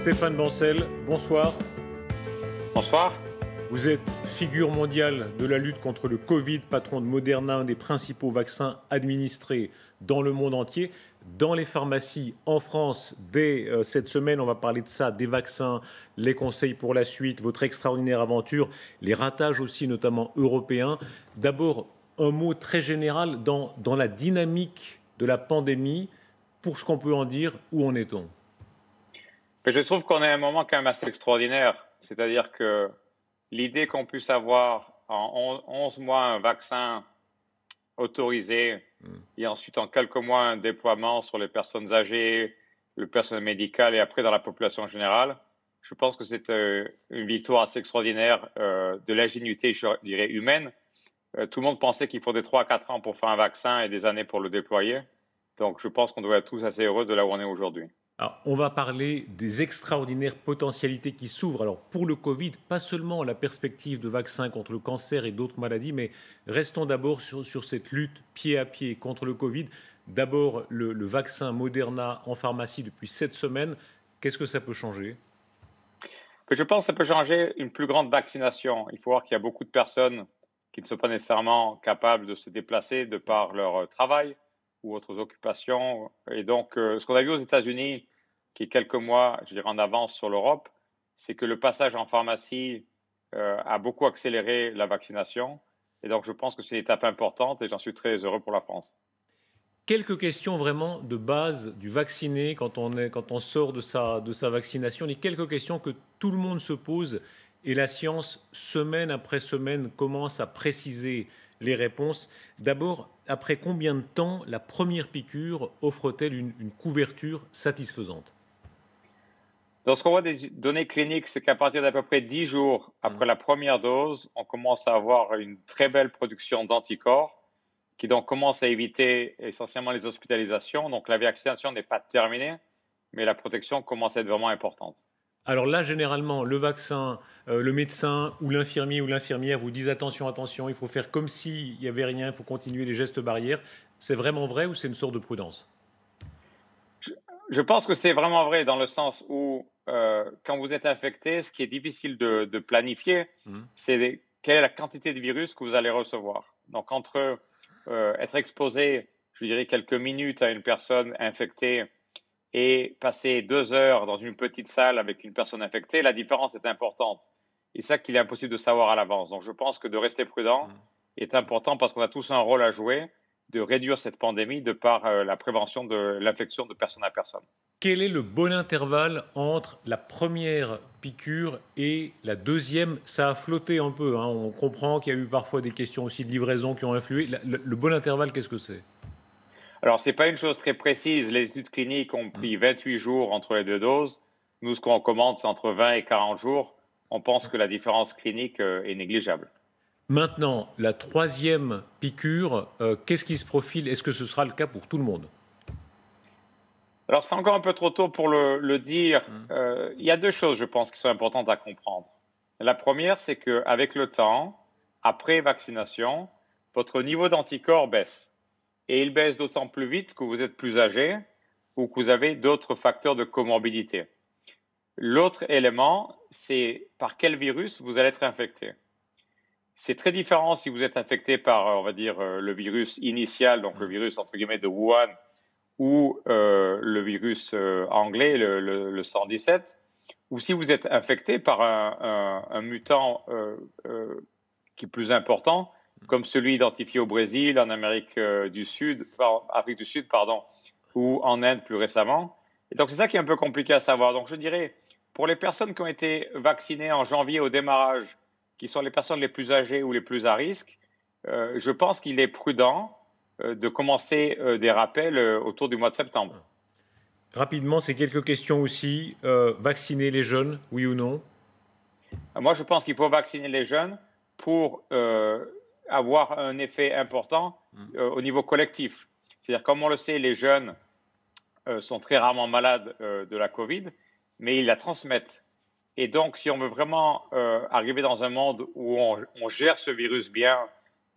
Stéphane Bancel, bonsoir. Bonsoir. Vous êtes figure mondiale de la lutte contre le Covid, patron de Moderna, un des principaux vaccins administrés dans le monde entier. Dans les pharmacies en France, dès cette semaine, on va parler de ça, des vaccins, les conseils pour la suite, votre extraordinaire aventure, les ratages aussi, notamment européens. D'abord, un mot très général dans la dynamique de la pandémie. Pour ce qu'on peut en dire, où en est-on ? Je trouve qu'on est à un moment quand même assez extraordinaire. C'est-à-dire que l'idée qu'on puisse avoir en 11 mois un vaccin autorisé et ensuite en quelques mois un déploiement sur les personnes âgées, le personnel médical et après dans la population générale, je pense que c'est une victoire assez extraordinaire de l'ingénuité, je dirais, humaine. Tout le monde pensait qu'il faudrait 3 à 4 ans pour faire un vaccin et des années pour le déployer. Donc je pense qu'on doit être tous assez heureux de là où on est aujourd'hui. Alors, on va parler des extraordinaires potentialités qui s'ouvrent. Alors, pour le Covid, pas seulement la perspective de vaccins contre le cancer et d'autres maladies, mais restons d'abord sur cette lutte pied à pied contre le Covid. D'abord, le vaccin Moderna en pharmacie depuis 7 semaines. Qu'est-ce que ça peut changer ? Je pense que ça peut changer une plus grande vaccination. Il faut voir qu'il y a beaucoup de personnes qui ne sont pas nécessairement capables de se déplacer de par leur travail ou autres occupations. Et donc, ce qu'on a vu aux États-Unis, qui est quelques mois, je dirais, en avance sur l'Europe, c'est que le passage en pharmacie a beaucoup accéléré la vaccination. Et donc, je pense que c'est une étape importante et j'en suis très heureux pour la France. Quelques questions vraiment de base du vacciné quand on sort de sa vaccination. Les quelques questions que tout le monde se pose et la science, semaine après semaine, commence à préciser les réponses. D'abord, après combien de temps la première piqûre offre-t-elle une couverture satisfaisante ? Donc, ce qu'on voit des données cliniques, c'est qu'à partir d'à peu près 10 jours après la première dose, on commence à avoir une très belle production d'anticorps qui donc commence à éviter essentiellement les hospitalisations. Donc, la vaccination n'est pas terminée, mais la protection commence à être vraiment importante. Alors là, généralement, le vaccin, le médecin ou l'infirmier ou l'infirmière vous disent attention, attention, il faut faire comme s'il n'y avait rien, il faut continuer les gestes barrières. C'est vraiment vrai ou c'est une sorte de prudence ? Je pense que c'est vraiment vrai dans le sens où quand vous êtes infecté, ce qui est difficile de planifier, c'est quelle est la quantité de virus que vous allez recevoir. Donc, entre être exposé, je dirais, quelques minutes à une personne infectée et passer 2 heures dans une petite salle avec une personne infectée, la différence est importante. Et ça qu'il est impossible de savoir à l'avance. Donc, je pense que de rester prudent est important parce qu'on a tous un rôle à jouer de réduire cette pandémie de par la prévention de l'infection de personne à personne. Quel est le bon intervalle entre la première piqûre et la deuxième ? Ça a flotté un peu, hein. On comprend qu'il y a eu parfois des questions aussi de livraison qui ont influé. Le bon intervalle, qu'est-ce que c'est ? Alors, ce n'est pas une chose très précise. Les études cliniques ont pris 28 jours entre les deux doses. Nous, ce qu'on recommande, c'est entre 20 et 40 jours. On pense que la différence clinique est négligeable. Maintenant, la troisième piqûre, qu'est-ce qui se profile ? Est-ce que ce sera le cas pour tout le monde ? Alors, c'est encore un peu trop tôt pour le dire. Il y a 2 choses, je pense, qui sont importantes à comprendre. La première, c'est qu'avec le temps, après vaccination, votre niveau d'anticorps baisse. Et il baisse d'autant plus vite que vous êtes plus âgé ou que vous avez d'autres facteurs de comorbidité. L'autre élément, c'est par quel virus vous allez être infecté. C'est très différent si vous êtes infecté par, on va dire, le virus initial, donc le virus entre guillemets de Wuhan, ou le virus anglais, le 117, ou si vous êtes infecté par un mutant qui est plus important, comme celui identifié au Brésil, en Amérique du Sud, Afrique du Sud, pardon, ou en Inde plus récemment. Et donc c'est ça qui est un peu compliqué à savoir. Donc je dirais, pour les personnes qui ont été vaccinées en janvier au démarrage, qui sont les personnes les plus âgées ou les plus à risque, je pense qu'il est prudent de commencer des rappels autour du mois de septembre. Rapidement, c'est quelques questions aussi. Vacciner les jeunes, oui ou non ? Moi, je pense qu'il faut vacciner les jeunes pour avoir un effet important au niveau collectif. C'est-à-dire, comme on le sait, les jeunes sont très rarement malades de la COVID, mais ils la transmettent. Et donc, si on veut vraiment arriver dans un monde où on gère ce virus bien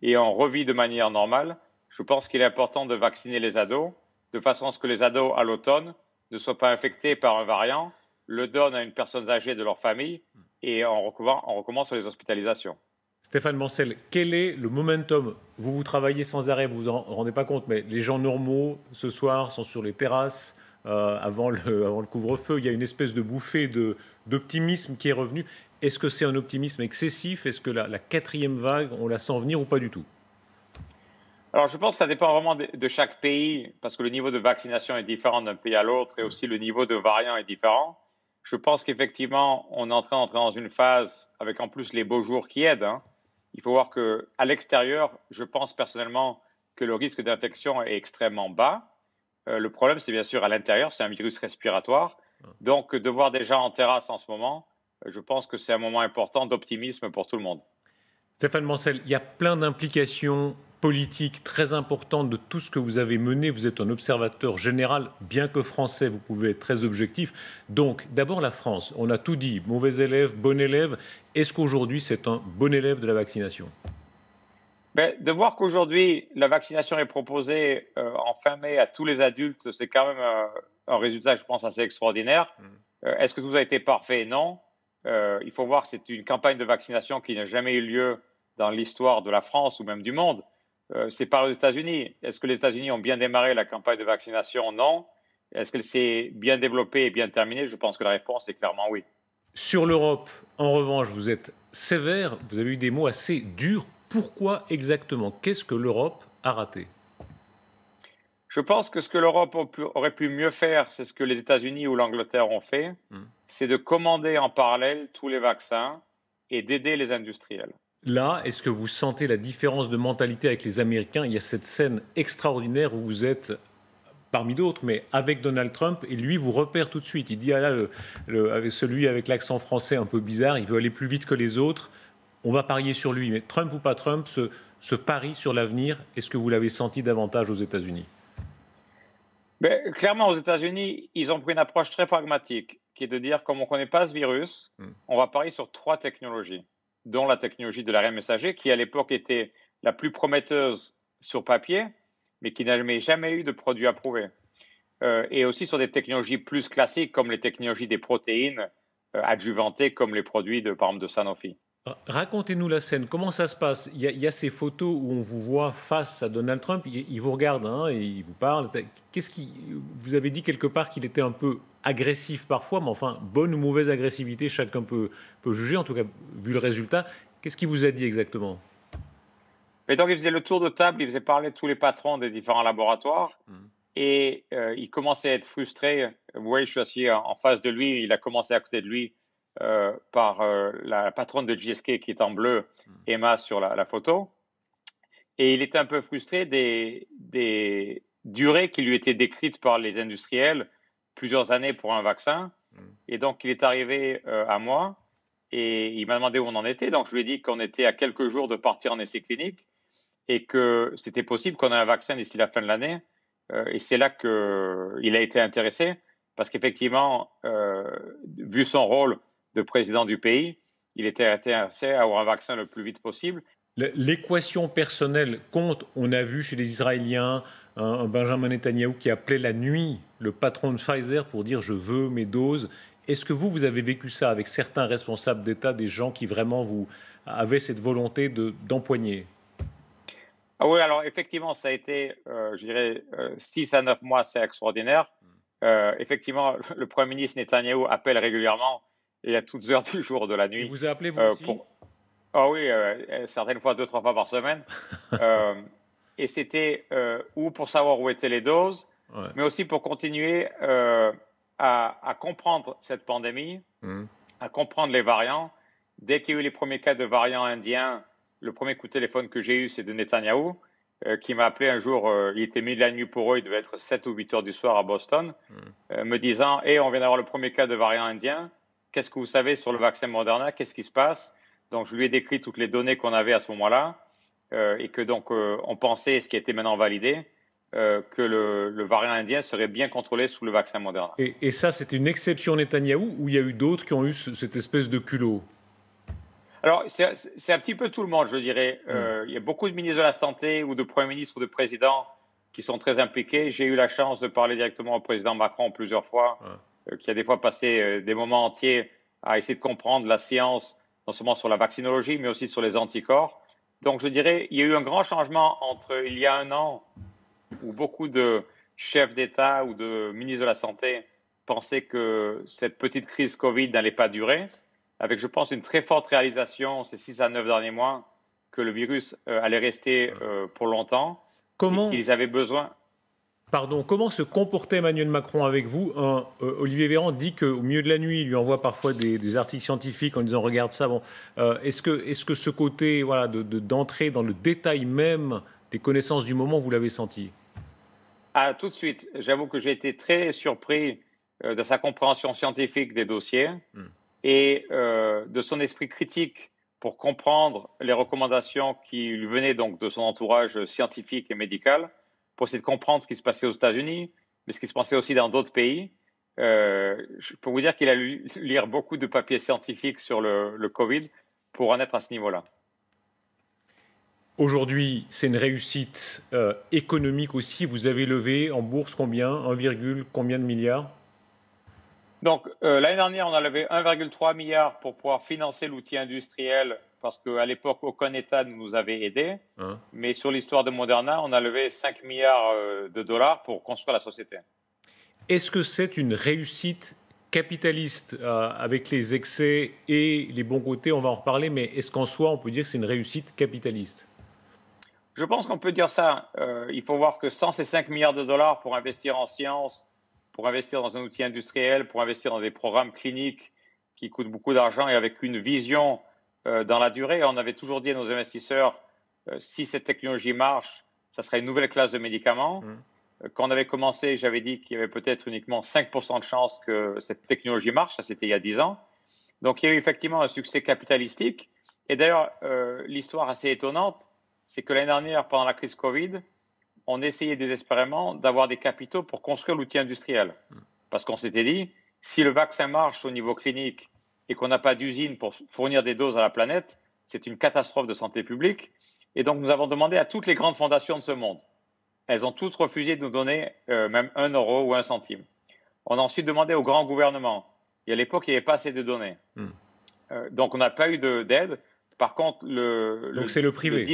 et on revit de manière normale, je pense qu'il est important de vacciner les ados, de façon à ce que les ados, à l'automne, ne soient pas infectés par un variant le donnent à une personne âgée de leur famille et on recommence sur les hospitalisations. Stéphane Bancel, quel est le momentum? Vous travaillez sans arrêt, vous vous en rendez pas compte, mais les gens normaux, ce soir, sont sur les terrasses avant le couvre-feu. Il y a une espèce de bouffée d'optimisme qui est revenue. Est-ce que c'est un optimisme excessif? Est-ce que la quatrième vague, on la sent venir ou pas du tout? Alors, je pense que ça dépend vraiment de chaque pays, parce que le niveau de vaccination est différent d'un pays à l'autre et aussi le niveau de variant est différent. Je pense qu'effectivement, on est en train d'entrer dans une phase avec en plus les beaux jours qui aident, hein. Il faut voir qu'à l'extérieur, je pense personnellement que le risque d'infection est extrêmement bas. Le problème, c'est bien sûr à l'intérieur, c'est un virus respiratoire. Donc, de voir des gens en terrasse en ce moment, je pense que c'est un moment important d'optimisme pour tout le monde. Stéphane Bancel, il y a plein d'implications politiques très importantes de tout ce que vous avez mené. Vous êtes un observateur général, bien que français, vous pouvez être très objectif. Donc, d'abord la France. On a tout dit, mauvais élève, bon élève. Est-ce qu'aujourd'hui, c'est un bon élève de la vaccination? De voir qu'aujourd'hui, la vaccination est proposée en fin mai à tous les adultes, c'est quand même un résultat, je pense, assez extraordinaire. Est-ce que tout a été parfait? Non. Il faut voir que c'est une campagne de vaccination qui n'a jamais eu lieu dans l'histoire de la France ou même du monde. C'est par les États-Unis. Est-ce que les États-Unis ont bien démarré la campagne de vaccination? Non. Est-ce qu'elle s'est bien développée et bien terminée? Je pense que la réponse est clairement oui. Sur l'Europe, en revanche, vous êtes sévère, vous avez eu des mots assez durs. Pourquoi exactement? Qu'est-ce que l'Europe a raté? Je pense que ce que l'Europe aurait pu mieux faire, c'est ce que les États-Unis ou l'Angleterre ont fait, c'est de commander en parallèle tous les vaccins et d'aider les industriels. Là, est-ce que vous sentez la différence de mentalité avec les Américains? Il y a cette scène extraordinaire où vous êtes, parmi d'autres, mais avec Donald Trump, et lui vous repère tout de suite. Il dit, ah là, avec celui avec l'accent français un peu bizarre, il veut aller plus vite que les autres, on va parier sur lui. Mais Trump ou pas Trump, ce pari sur l'avenir, est-ce que vous l'avez senti davantage aux États-Unis? Clairement, aux États-Unis, ils ont pris une approche très pragmatique, qui est de dire, comme on ne connaît pas ce virus, on va parier sur 3 technologies, dont la technologie de l'ARN messager, qui à l'époque était la plus prometteuse sur papier, mais qui n'a jamais eu de produit approuvé. Et aussi sur des technologies plus classiques, comme les technologies des protéines adjuvantées, comme les produits, par exemple, de Sanofi. Racontez-nous la scène, comment ça se passe? Il y a ces photos où on vous voit face à Donald Trump, il vous regarde hein, et il vous parle. Vous avez dit quelque part qu'il était un peu agressif parfois, mais enfin, bonne ou mauvaise agressivité, chacun peut juger, en tout cas, vu le résultat. Qu'est-ce qu'il vous a dit exactement? Et donc, il faisait le tour de table, il faisait parler de tous les patrons des différents laboratoires et il commençait à être frustré. Vous voyez, je suis assis en face de lui, il a commencé à côté de lui. Par la patronne de GSK qui est en bleu, Emma, sur la photo. Et il était un peu frustré des durées qui lui étaient décrites par les industriels, plusieurs années pour un vaccin. Et donc, il est arrivé à moi et il m'a demandé où on en était. Donc, je lui ai dit qu'on était à quelques jours de partir en essai clinique et que c'était possible qu'on ait un vaccin d'ici la fin de l'année. Et c'est là qu'il a été intéressé parce qu'effectivement, vu son rôle de président du pays, il était intéressé à avoir un vaccin le plus vite possible. L'équation personnelle compte. On a vu chez les Israéliens un Benjamin Netanyahou qui appelait la nuit le patron de Pfizer pour dire « je veux mes doses ». Est-ce que vous avez vécu ça avec certains responsables d'État, des gens qui vraiment vous avaient cette volonté d'empoigner? Ah oui, alors effectivement, ça a été, je dirais, 6 à 9 mois, c'est extraordinaire. Effectivement, le Premier ministre Netanyahou appelle régulièrement et à toutes heures du jour, de la nuit. Il vous a appelé, vous aussi? Ah oui, certaines fois 2-3 fois par semaine. Et c'était ou pour savoir où étaient les doses, mais aussi pour continuer à comprendre cette pandémie, à comprendre les variants. Dès qu'il y a eu les premiers cas de variants indiens, le premier coup de téléphone que j'ai eu, c'est de Netanyahou, qui m'a appelé un jour, il était midi de la nuit pour eux, il devait être 7 ou 8 heures du soir à Boston, me disant « Hey, on vient d'avoir le premier cas de variant indien. Qu'est-ce que vous savez sur le vaccin Moderna? Qu'est-ce qui se passe ?» Donc, je lui ai décrit toutes les données qu'on avait à ce moment-là et que donc on pensait, ce qui était maintenant validé, que le variant indien serait bien contrôlé sous le vaccin Moderna. Et ça, c'était une exception Netanyahou ou il y a eu d'autres qui ont eu cette espèce de culot? Alors, c'est un petit peu tout le monde, je dirais. Il y a beaucoup de ministres de la Santé ou de premiers ministres ou de présidents qui sont très impliqués. J'ai eu la chance de parler directement au président Macron plusieurs fois qui a des fois passé des moments entiers à essayer de comprendre la science, non seulement sur la vaccinologie, mais aussi sur les anticorps. Donc, je dirais, il y a eu un grand changement entre il y a un an, où beaucoup de chefs d'État ou de ministres de la Santé pensaient que cette petite crise Covid n'allait pas durer, avec, je pense, une très forte réalisation ces 6 à 9 derniers mois que le virus allait rester pour longtemps et Comment, qu'ils avaient besoin. pardon, comment se comportait Emmanuel Macron avec vous? Olivier Véran dit qu'au milieu de la nuit, il lui envoie parfois des articles scientifiques en disant regarde ça. Bon, est-ce que ce côté voilà, d'entrer dans le détail même des connaissances du moment, vous l'avez senti? Ah, tout de suite, j'avoue que j'ai été très surpris de sa compréhension scientifique des dossiers et de son esprit critique pour comprendre les recommandations qui lui venaient donc de son entourage scientifique et médical, pour essayer de comprendre ce qui se passait aux États-Unis, mais ce qui se passait aussi dans d'autres pays. Je peux vous dire qu'il a lu lire beaucoup de papiers scientifiques sur le Covid pour en être à ce niveau-là. Aujourd'hui, c'est une réussite économique aussi. Vous avez levé en bourse combien? 1, combien de milliards? Donc, l'année dernière, on a levé 1,3 milliard pour pouvoir financer l'outil industriel parce qu'à l'époque, aucun État ne nous avait aidés. Hein. Mais sur l'histoire de Moderna, on a levé 5 milliards de dollars pour construire la société. Est-ce que c'est une réussite capitaliste avec les excès et les bons côtés? On va en reparler, mais est-ce qu'en soi, on peut dire que c'est une réussite capitaliste? Je pense qu'on peut dire ça. Il faut voir que sans ces 5 milliards de dollars pour investir en sciences, pour investir dans un outil industriel, pour investir dans des programmes cliniques qui coûtent beaucoup d'argent et avec une vision dans la durée, on avait toujours dit à nos investisseurs, si cette technologie marche, ça serait une nouvelle classe de médicaments. Quand on avait commencé, j'avais dit qu'il y avait peut-être uniquement 5% de chances que cette technologie marche. Ça, c'était il y a 10 ans. Donc, il y a eu effectivement un succès capitalistique. Et d'ailleurs, l'histoire assez étonnante, c'est que l'année dernière, pendant la crise Covid, on essayait désespérément d'avoir des capitaux pour construire l'outil industriel. Parce qu'on s'était dit, si le vaccin marche au niveau clinique et qu'on n'a pas d'usine pour fournir des doses à la planète, c'est une catastrophe de santé publique. Et donc, nous avons demandé à toutes les grandes fondations de ce monde. Elles ont toutes refusé de nous donner même 1 euro ou 1 centime. On a ensuite demandé au grand gouvernement. Et à l'époque, il n'y avait pas assez de données. Donc, on n'a pas eu d'aide. Par contre, donc c'est le privé.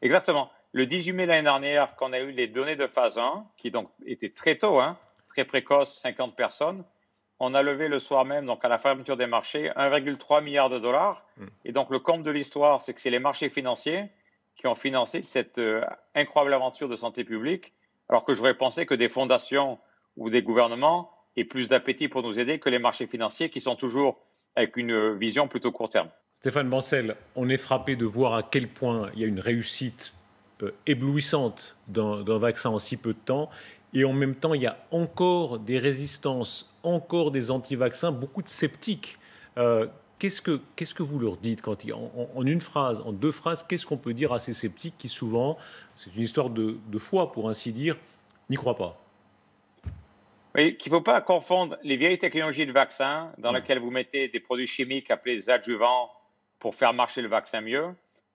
Exactement. Le 18 mai l'année dernière, quand on a eu les données de phase 1, qui donc étaient très tôt, très précoces, 50 personnes, on a levé le soir même, donc à la fermeture des marchés, 1,3 milliard de dollars. Et donc, le comble de l'histoire, c'est que c'est les marchés financiers qui ont financé cette incroyable aventure de santé publique, alors que j'aurais pensé que des fondations ou des gouvernements aient plus d'appétit pour nous aider que les marchés financiers qui sont toujours avec une vision plutôt court terme. Stéphane Bancel, on est frappé de voir à quel point il y a une réussite éblouissante d'un vaccin en si peu de temps. Et en même temps, il y a encore des résistances, encore des anti-vaccins, beaucoup de sceptiques. Qu'est-ce que vous leur dites quand en une phrase, en 2 phrases, qu'est-ce qu'on peut dire à ces sceptiques qui souvent, c'est une histoire de foi pour ainsi dire, n'y croient pas? Oui, qu'il ne faut pas confondre les vieilles technologies de vaccin dans lesquelles vous mettez des produits chimiques appelés des adjuvants pour faire marcher le vaccin mieux,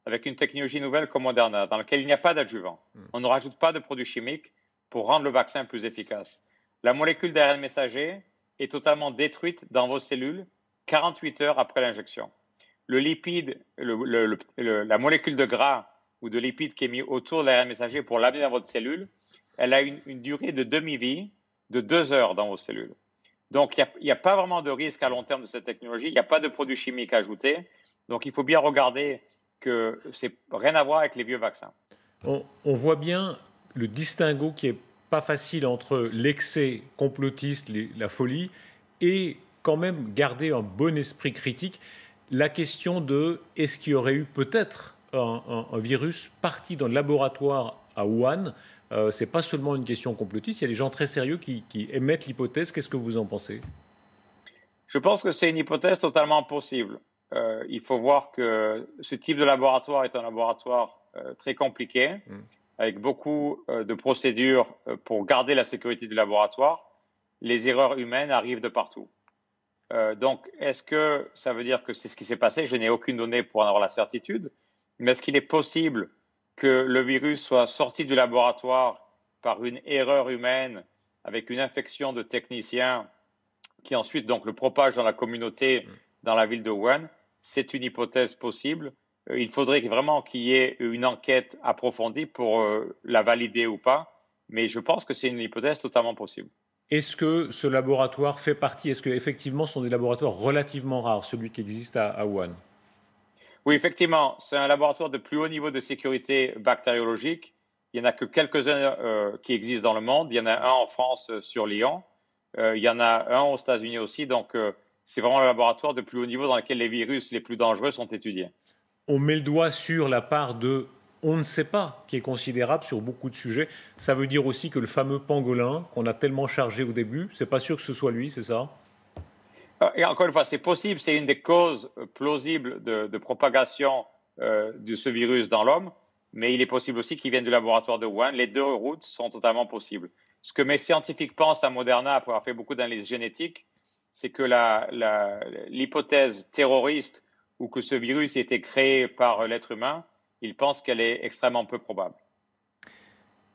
avec une technologie nouvelle comme Moderna, dans laquelle il n'y a pas d'adjuvant. On ne rajoute pas de produits chimiques pour rendre le vaccin plus efficace. La molécule d'ARN messager est totalement détruite dans vos cellules 48 heures après l'injection. Le lipide, la molécule de gras ou de lipide qui est mis autour de l'ARN messager pour l'amener dans votre cellule, elle a une durée de demi-vie de 2 heures dans vos cellules. Donc, il n'y a pas vraiment de risque à long terme de cette technologie. Il n'y a pas de produits chimiques ajoutés. Donc, il faut bien regarder que c'est rien à voir avec les vieux vaccins. On voit bien le distinguo qui est pas facile entre l'excès complotiste, la folie, et quand même garder un bon esprit critique. La question de est-ce qu'il y aurait eu peut-être un virus parti dans le laboratoire à Wuhan? C'est pas seulement une question complotiste, il y a des gens très sérieux qui émettent l'hypothèse. Qu'est-ce que vous en pensez? Je pense que c'est une hypothèse totalement possible. Il faut voir que ce type de laboratoire est un laboratoire très compliqué, avec beaucoup de procédures pour garder la sécurité du laboratoire. Les erreurs humaines arrivent de partout. Donc, est-ce que ça veut dire que c'est ce qui s'est passé? Je n'ai aucune donnée pour en avoir la certitude. Mais est-ce qu'il est possible que le virus soit sorti du laboratoire par une erreur humaine avec une infection de techniciens qui ensuite donc le propage dans la communauté, dans la ville de Wuhan, c'est une hypothèse possible. Il faudrait vraiment qu'il y ait une enquête approfondie pour la valider ou pas, mais je pense que c'est une hypothèse totalement possible. Est-ce que ce laboratoire fait partie, est-ce qu'effectivement ce sont des laboratoires relativement rares, celui qui existe à Wuhan? Oui, effectivement, c'est un laboratoire de plus haut niveau de sécurité bactériologique. Il n'y en a que quelques-uns qui existent dans le monde. Il y en a un en France sur Lyon. Il y en a un aux États-Unis aussi. Donc, c'est vraiment le laboratoire de plus haut niveau dans lequel les virus les plus dangereux sont étudiés. On met le doigt sur la part de on ne sait pas qui est considérable sur beaucoup de sujets. Ça veut dire aussi que le fameux pangolin qu'on a tellement chargé au début, c'est pas sûr que ce soit lui, c'est ça? Et encore une fois, c'est possible, c'est une des causes plausibles de propagation de ce virus dans l'homme, mais il est possible aussi qu'il vienne du laboratoire de Wuhan. Les deux routes sont totalement possibles. Ce que mes scientifiques pensent à Moderna, après avoir fait beaucoup d'analyses génétiques, c'est que l'hypothèse terroriste ou que ce virus ait été créé par l'être humain, ils pensent qu'elle est extrêmement peu probable.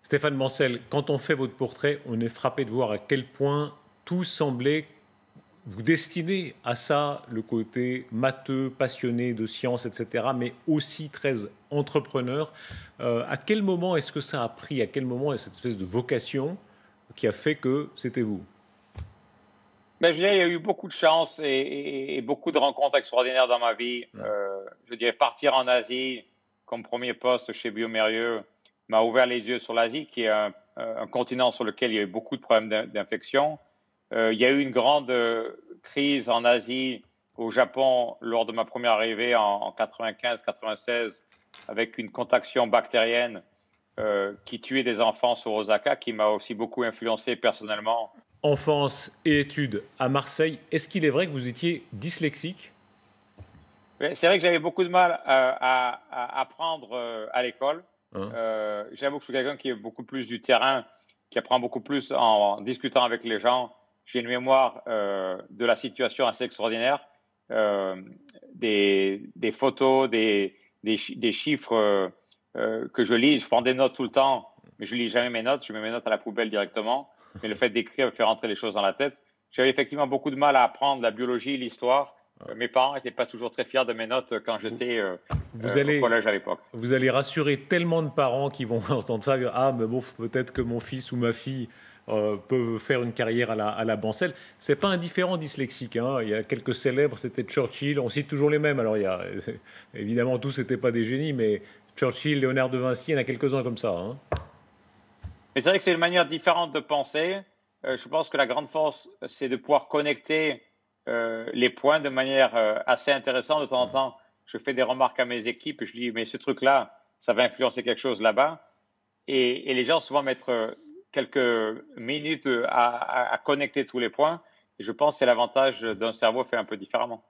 Stéphane Bancel, quand on fait votre portrait, on est frappé de voir à quel point tout semblait vous destiner à ça, le côté matheux, passionné de science, etc., mais aussi très entrepreneur. À quel moment est-ce que ça a pris? À quel moment est cette espèce de vocation qui a fait que c'était vous? Ben, je dirais, il y a eu beaucoup de chance et beaucoup de rencontres extraordinaires dans ma vie. Je dirais partir en Asie comme premier poste chez bioMérieux m'a ouvert les yeux sur l'Asie, qui est un continent sur lequel il y a eu beaucoup de problèmes d'infection. Il y a eu une grande crise en Asie, au Japon, lors de ma première arrivée en 95-96, avec une contagion bactérienne qui tuait des enfants sur Osaka, qui m'a aussi beaucoup influencé personnellement. Enfance et études à Marseille. Est-ce qu'il est vrai que vous étiez dyslexique? C'est vrai que j'avais beaucoup de mal à apprendre à l'école. J'avoue que je suis quelqu'un qui est beaucoup plus du terrain, qui apprend beaucoup plus en discutant avec les gens. J'ai une mémoire de la situation assez extraordinaire, des photos, des chiffres que je lis. Je prends des notes tout le temps, mais je lis jamais mes notes. Je mets mes notes à la poubelle directement. Mais le fait d'écrire me fait rentrer les choses dans la tête. J'avais effectivement beaucoup de mal à apprendre la biologie, l'histoire. Mes parents n'étaient pas toujours très fiers de mes notes quand j'étais au collège à l'époque. Vous allez rassurer tellement de parents qui vont entendre ça. Ah, mais bon, peut-être que mon fils ou ma fille peuvent faire une carrière à la Bancel. C'est pas indifférent dyslexique. Hein. Il y a quelques célèbres, c'était Churchill. On cite toujours les mêmes. Alors, il y a, évidemment, tous n'étaient pas des génies, mais Churchill, Léonard de Vinci, il y en a quelques-uns comme ça. Hein. Mais c'est vrai que c'est une manière différente de penser. Je pense que la grande force, c'est de pouvoir connecter les points de manière assez intéressante. De temps en temps, je fais des remarques à mes équipes et je dis, mais ce truc-là, ça va influencer quelque chose là-bas. Et les gens souvent mettent quelques minutes à connecter tous les points. Et je pense que c'est l'avantage d'un cerveau fait un peu différemment.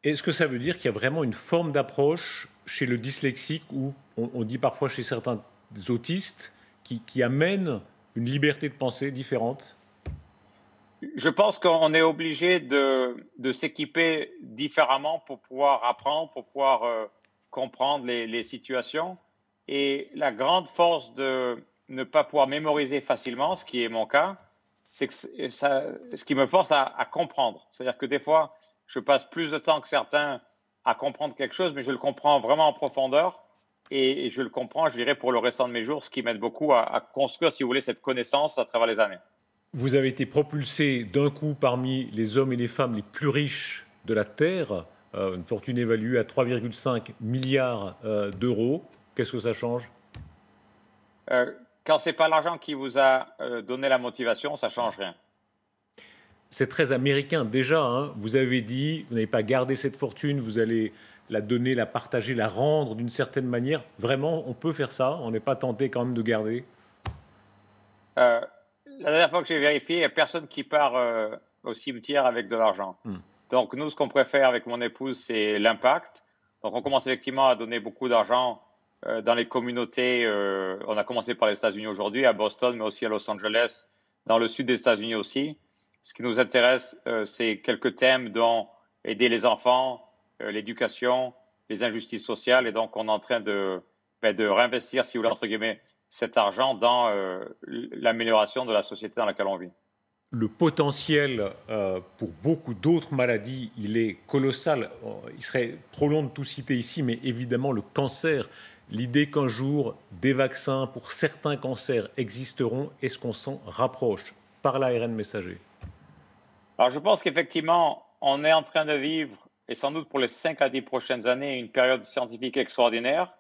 Est-ce que ça veut dire qu'il y a vraiment une forme d'approche chez le dyslexique ou on dit parfois chez certains autistes qui amène une liberté de pensée différente? Je pense qu'on est obligé de s'équiper différemment pour pouvoir apprendre, pour pouvoir comprendre les situations. Et la grande force de ne pas pouvoir mémoriser facilement, ce qui est mon cas, c'est que ce qui me force à comprendre. C'est-à-dire que des fois, je passe plus de temps que certains à comprendre quelque chose, mais je le comprends vraiment en profondeur. Et je le comprends, je dirais, pour le restant de mes jours, ce qui m'aide beaucoup à construire, si vous voulez, cette connaissance à travers les années. Vous avez été propulsé d'un coup parmi les hommes et les femmes les plus riches de la Terre, une fortune évaluée à 3,5 milliards d'euros. Qu'est-ce que ça change? Quand ce n'est pas l'argent qui vous a donné la motivation, ça ne change rien. C'est très américain déjà. Hein. Vous avez dit, vous n'avez pas gardé cette fortune, vous allez la donner, la partager, la rendre d'une certaine manière. Vraiment, on peut faire ça? On n'est pas tenté quand même de garder? La dernière fois que j'ai vérifié, il n'y a personne qui part au cimetière avec de l'argent. Donc, nous, ce qu'on préfère avec mon épouse, c'est l'impact. Donc, on commence effectivement à donner beaucoup d'argent dans les communautés. On a commencé par les États-Unis aujourd'hui, à Boston, mais aussi à Los Angeles, dans le sud des États-Unis aussi. Ce qui nous intéresse, c'est quelques thèmes dont aider les enfants, l'éducation, les injustices sociales. Et donc, on est en train de réinvestir, si vous voulez, entre guillemets, cet argent dans l'amélioration de la société dans laquelle on vit. le potentiel pour beaucoup d'autres maladies, il est colossal. Il serait trop long de tout citer ici, mais évidemment le cancer, l'idée qu'un jour des vaccins pour certains cancers existeront, est-ce qu'on s'en rapproche par l'ARN messager? Alors je pense qu'effectivement, on est en train de vivre, et sans doute pour les 5 à 10 prochaines années, une période scientifique extraordinaire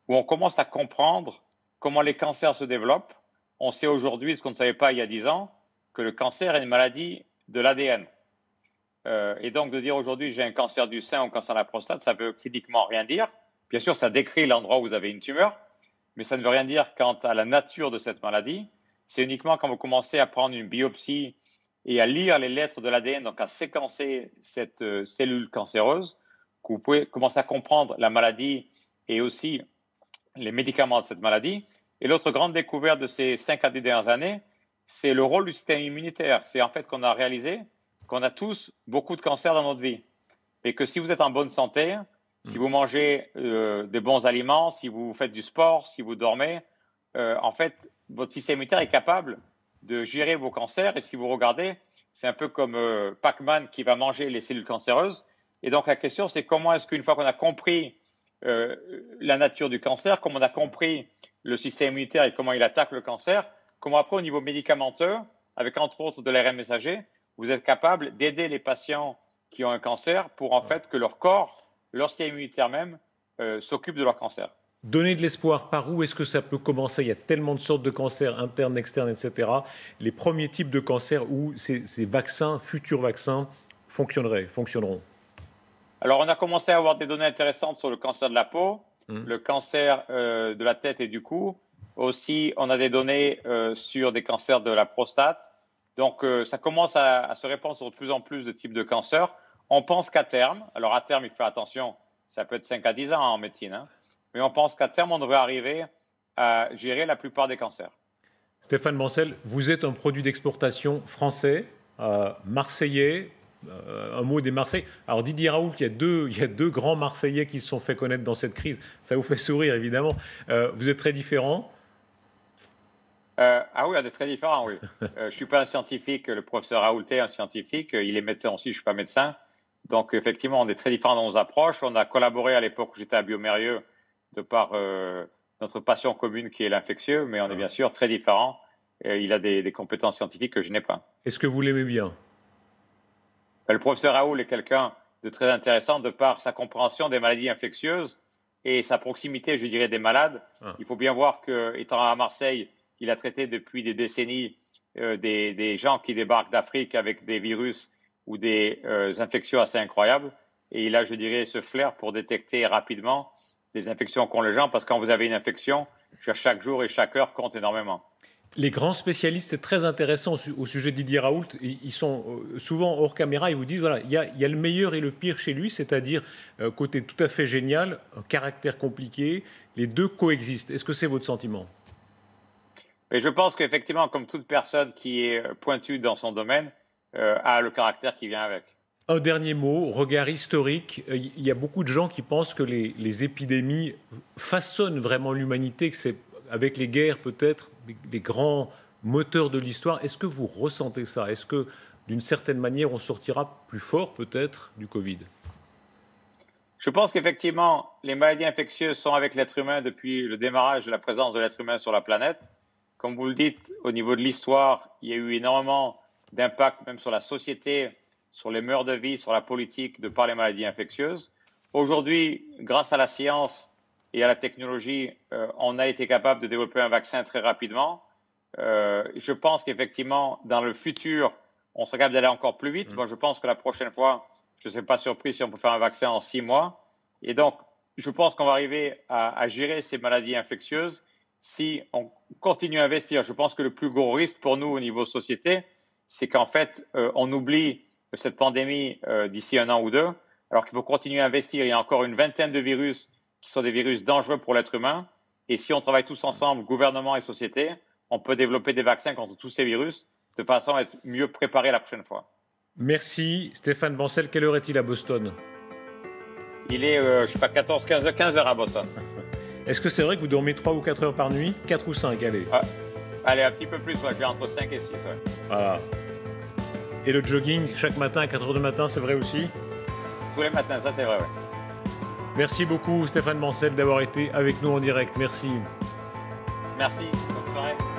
où on commence à comprendre comment les cancers se développent. On sait aujourd'hui ce qu'on ne savait pas il y a 10 ans, que le cancer est une maladie de l'ADN. Et donc de dire aujourd'hui j'ai un cancer du sein ou un cancer de la prostate, ça veut cliniquement rien dire. Bien sûr, ça décrit l'endroit où vous avez une tumeur, mais ça ne veut rien dire quant à la nature de cette maladie. C'est uniquement quand vous commencez à prendre une biopsie et à lire les lettres de l'ADN, donc à séquencer cette cellule cancéreuse, que vous pouvez commencer à comprendre la maladie et aussi les médicaments de cette maladie. Et l'autre grande découverte de ces 5 à 10 dernières années, c'est le rôle du système immunitaire. C'est en fait qu'on a réalisé qu'on a tous beaucoup de cancers dans notre vie. Et que si vous êtes en bonne santé, si vous mangez des bons aliments, si vous faites du sport, si vous dormez, en fait, votre système immunitaire est capable de gérer vos cancers. Et si vous regardez, c'est un peu comme Pac-Man qui va manger les cellules cancéreuses. Et donc la question, c'est comment est-ce qu'une fois qu'on a compris la nature du cancer, comment on a compris le système immunitaire et comment il attaque le cancer, comment après au niveau médicamenteux, avec entre autres de l'ARN messager, vous êtes capable d'aider les patients qui ont un cancer pour en fait que leur corps, leur système immunitaire même, s'occupe de leur cancer. Donner de l'espoir, par où est-ce que ça peut commencer? Il y a tellement de sortes de cancers, internes, externes, etc. Les premiers types de cancers où ces vaccins, futurs vaccins, fonctionneront. Alors, on a commencé à avoir des données intéressantes sur le cancer de la peau, le cancer de la tête et du cou. Aussi, on a des données sur des cancers de la prostate. Donc, ça commence à se répandre sur de plus en plus de types de cancers. On pense qu'à terme, alors à terme, il faut faire attention, ça peut être 5 à 10 ans en médecine, hein, mais on pense qu'à terme, on devrait arriver à gérer la plupart des cancers. Stéphane Bancel, vous êtes un produit d'exportation français, marseillais, un mot des Marseillais. Alors Didier Raoult, il y a deux grands Marseillais qui se sont fait connaître dans cette crise. Ça vous fait sourire, évidemment. Vous êtes très différents. Ah oui, on est très différents, oui. Je ne suis pas un scientifique, le professeur Raoult est un scientifique, il est médecin aussi, je ne suis pas médecin. Donc effectivement, on est très différents dans nos approches. On a collaboré à l'époque où j'étais à Biomérieux de par notre passion commune qui est l'infectieux, mais on est bien sûr très différents. Il a des compétences scientifiques que je n'ai pas. Est-ce que vous l'aimez bien? Le professeur Raoult est quelqu'un de très intéressant de par sa compréhension des maladies infectieuses et sa proximité, je dirais, des malades. Il faut bien voir qu'étant à Marseille, il a traité depuis des décennies des gens qui débarquent d'Afrique avec des virus ou des infections assez incroyables. Et il a, je dirais, ce flair pour détecter rapidement les infections qu'ont les gens, parce que quand vous avez une infection, chaque jour et chaque heure compte énormément. Les grands spécialistes, c'est très intéressant au sujet de Didier Raoult. Ils sont souvent hors caméra, ils vous disent, voilà, il y a le meilleur et le pire chez lui, c'est-à-dire côté tout à fait génial, un caractère compliqué, les deux coexistent. Est-ce que c'est votre sentiment? Et je pense qu'effectivement, comme toute personne qui est pointue dans son domaine, a le caractère qui vient avec. Un dernier mot, regard historique. Il y a beaucoup de gens qui pensent que les épidémies façonnent vraiment l'humanité, que c'est avec les guerres peut-être les grands moteurs de l'histoire. Est-ce que vous ressentez ça? Est-ce que d'une certaine manière on sortira plus fort peut-être du Covid? Je pense qu'effectivement, les maladies infectieuses sont avec l'être humain depuis le démarrage de la présence de l'être humain sur la planète. Comme vous le dites, au niveau de l'histoire, il y a eu énormément d'impact même sur la société, sur les mœurs de vie, sur la politique, de par les maladies infectieuses. Aujourd'hui, grâce à la science et à la technologie, on a été capable de développer un vaccin très rapidement. Je pense qu'effectivement, dans le futur, on sera capable d'aller encore plus vite. Moi, je pense que la prochaine fois, je ne serai pas surpris si on peut faire un vaccin en 6 mois. Et donc, je pense qu'on va arriver à gérer ces maladies infectieuses si on continue à investir. Je pense que le plus gros risque pour nous au niveau société, c'est qu'en fait, on oublie cette pandémie d'ici 1 an ou 2, alors qu'il faut continuer à investir. Il y a encore une vingtaine de virus qui sont des virus dangereux pour l'être humain. Et si on travaille tous ensemble, gouvernement et société, on peut développer des vaccins contre tous ces virus de façon à être mieux préparé la prochaine fois. Merci Stéphane Bancel. Quelle heure est-il à Boston? Il est, je ne sais pas, 15 heures à Boston. Est-ce que c'est vrai que vous dormez 3 ou 4 heures par nuit? 4 ou 5, allez. Allez, un petit peu plus, ouais, je vais entre 5 et 6. Ouais. Voilà. Et le jogging chaque matin à 4 h du matin, c'est vrai aussi? Tous les matins, ça c'est vrai, ouais. Merci beaucoup Stéphane Bancel d'avoir été avec nous en direct. Merci. Merci, bonne soirée.